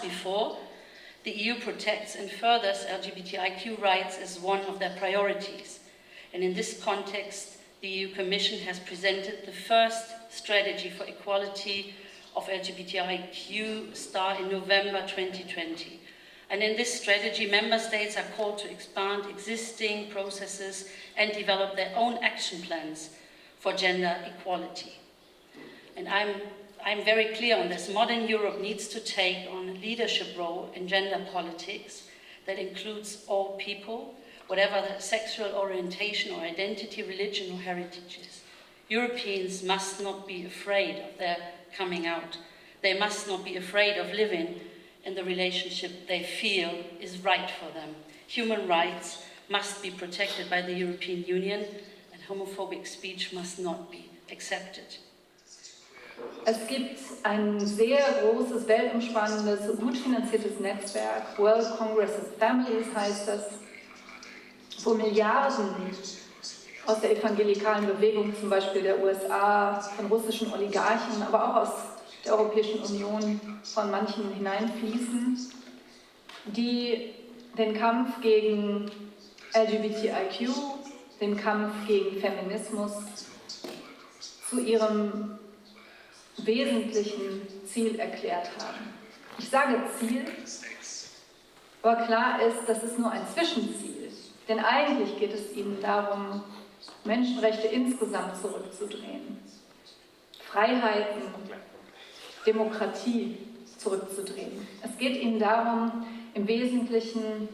discussed before, the EU protects and furthers LGBTIQ rights as one of their priorities. And in this context, the EU Commission has presented the first strategy for equality of LGBTIQ in November 2020. And in this strategy, member states are called to expand existing processes and develop their own action plans for gender equality. And I'm very clear on this. Modern Europe needs to take on a leadership role in gender politics that includes all people, whatever their sexual orientation or identity, religion or heritages. Europeans must not be afraid of their coming out. They must not be afraid of living in the relationship they feel is right for them. Human rights must be protected by the European Union, and homophobic speech must not be accepted. Es gibt ein sehr großes, weltumspannendes, gut finanziertes Netzwerk, World Congress of Families heißt das, wo Milliarden aus der evangelikalen Bewegung, zum Beispiel der USA, von russischen Oligarchen, aber auch aus der Europäischen Union von manchen hineinfließen, die den Kampf gegen LGBTIQ, den Kampf gegen Feminismus zu ihrem wesentlichen Ziel erklärt haben. Ich sage Ziel, aber klar ist, das ist nur ein Zwischenziel, denn eigentlich geht es ihnen darum, Menschenrechte insgesamt zurückzudrehen, Freiheiten, Demokratie zurückzudrehen. Es geht ihnen darum, im Wesentlichen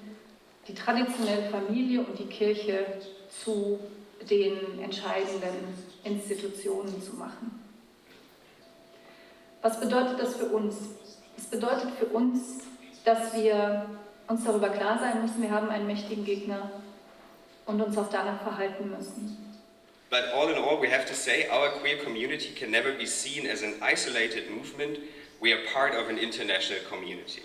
die traditionelle Familie und die Kirche zu den entscheidenden Institutionen zu machen. Was bedeutet das für uns? Es bedeutet für uns, dass wir uns darüber klar sein müssen, wir haben einen mächtigen Gegner und uns auch danach verhalten müssen. But all in all, we have to say our queer community can never be seen as an isolated movement. We are part of an international community.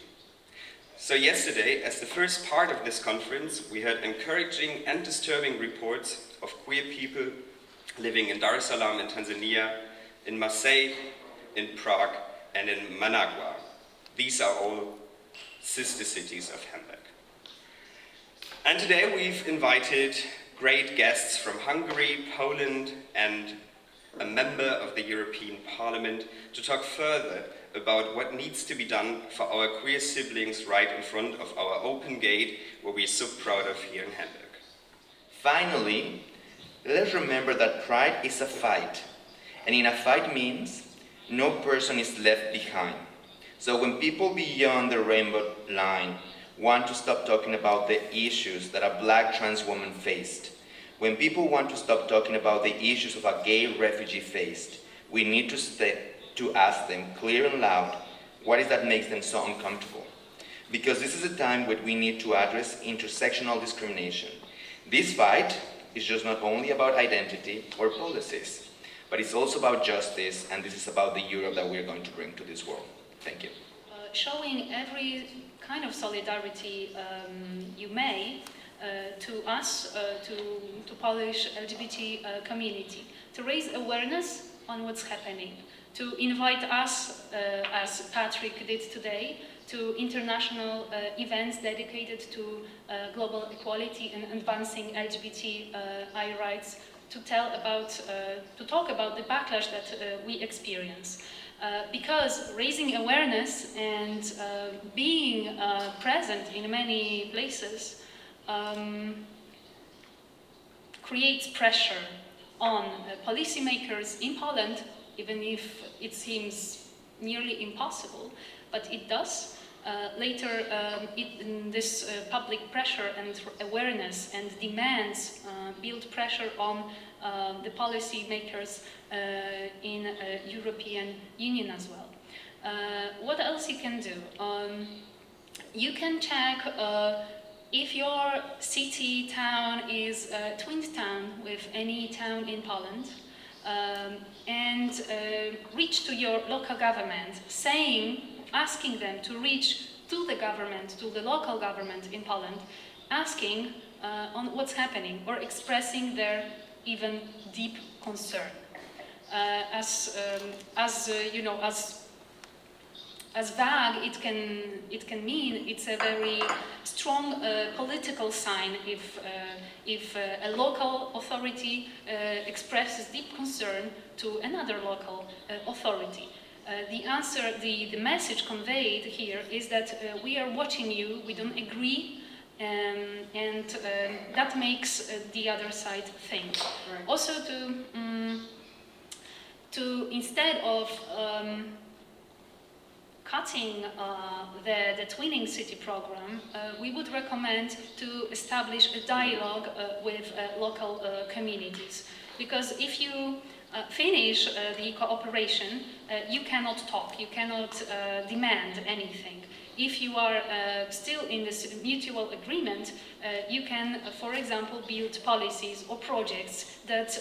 So yesterday, as the first part of this conference, we heard encouraging and disturbing reports of queer people living in Dar es Salaam in Tanzania, in Marseille, in Prague, and in Managua. These are all sister cities of Hamburg. And today we've invited great guests from Hungary, Poland, and a member of the European Parliament to talk further about what needs to be done for our queer siblings right in front of our open gate, where we're so proud of here in Hamburg. Finally, let's remember that pride is a fight, and in a fight means no person is left behind. So when people beyond the rainbow line want to stop talking about the issues that a black trans woman faced, when people want to stop talking about the issues of a gay refugee faced, we need to ask them clear and loud, what is that makes them so uncomfortable? Because this is a time when we need to address intersectional discrimination. This fight is just not only about identity or policies, but it's also about justice, and this is about the Europe that we're going to bring to this world. Thank you. Showing every kind of solidarity you may to us, to Polish LGBT community, to raise awareness on what's happening, to invite us, as Patrick did today, to international events dedicated to global equality and advancing LGBTI rights, to talk about the backlash that we experience. Because raising awareness and being present in many places creates pressure on policymakers in Poland, even if it seems nearly impossible, but it does. Later, this public pressure and awareness and demands build pressure on the policymakers in European Union as well. What else you can do? You can check if your city, town is a twinned town with any town in Poland, and reach to your local government, asking them to reach to the government, to the local government in Poland, asking on what's happening or expressing their even deep concern. As as vague it can mean, it's a very strong political sign if a local authority expresses deep concern to another local authority. The answer, the message conveyed here is that we are watching you, we don't agree, and that makes the other side think. Right. Also to instead of cutting the twinning city program, we would recommend to establish a dialogue with local communities. Because if you finish the cooperation, you cannot talk, you cannot demand anything. If you are still in this mutual agreement, you can, for example, build policies or projects that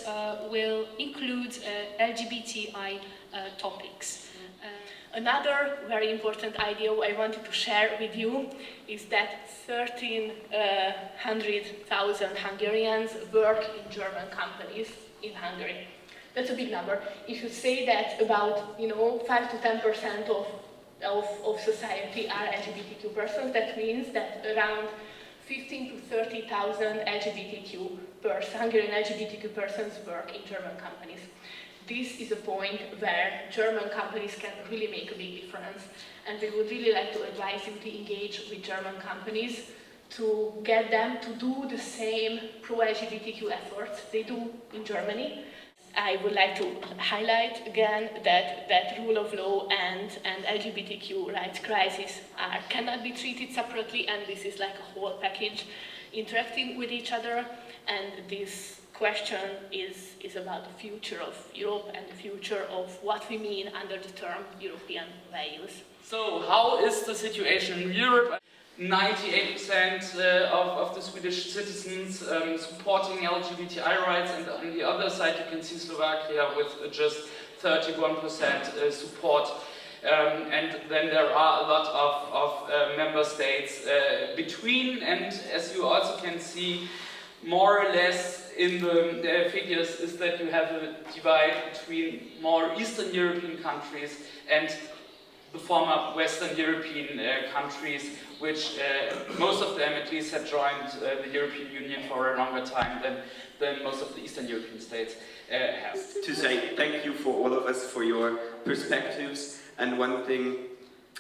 will include LGBTI topics. Another very important idea I wanted to share with you is that 1,300,000 Hungarians work in German companies in Hungary. That's a big number. If you say that about 5 to 10% of society are LGBTQ persons, that means that around 15 to 30,000 LGBTQ Hungarian LGBTQ persons work in German companies. This is a point where German companies can really make a big difference, and we would really like to advise you to engage with German companies to get them to do the same pro-LGBTQ efforts they do in Germany. I would like to highlight again that rule of law and LGBTQ rights crisis cannot be treated separately, and this is like a whole package interacting with each other, and this question is about the future of Europe and the future of what we mean under the term European values. So how is the situation in Europe? 98% of the Swedish citizens supporting LGBTI rights, and on the other side you can see Slovakia with just 31% support. And then there are a lot of member states between, and as you also can see, more or less in the figures is that you have a divide between more Eastern European countries and the former Western European countries, which most of them at least had joined the European Union for a longer time than most of the Eastern European states have. To say thank you for all of us for your perspectives, and one thing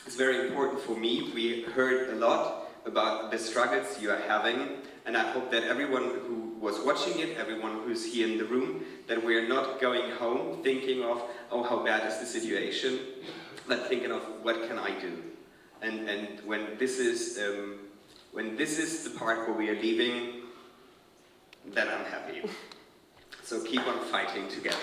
is very important for me, we heard a lot about the struggles you are having, and I hope that everyone who was watching it, everyone who's here in the room, that we're not going home thinking of, oh, how bad is the situation, but thinking of what can I do. And when this is the part where we are leaving, then I'm happy. So keep on fighting together.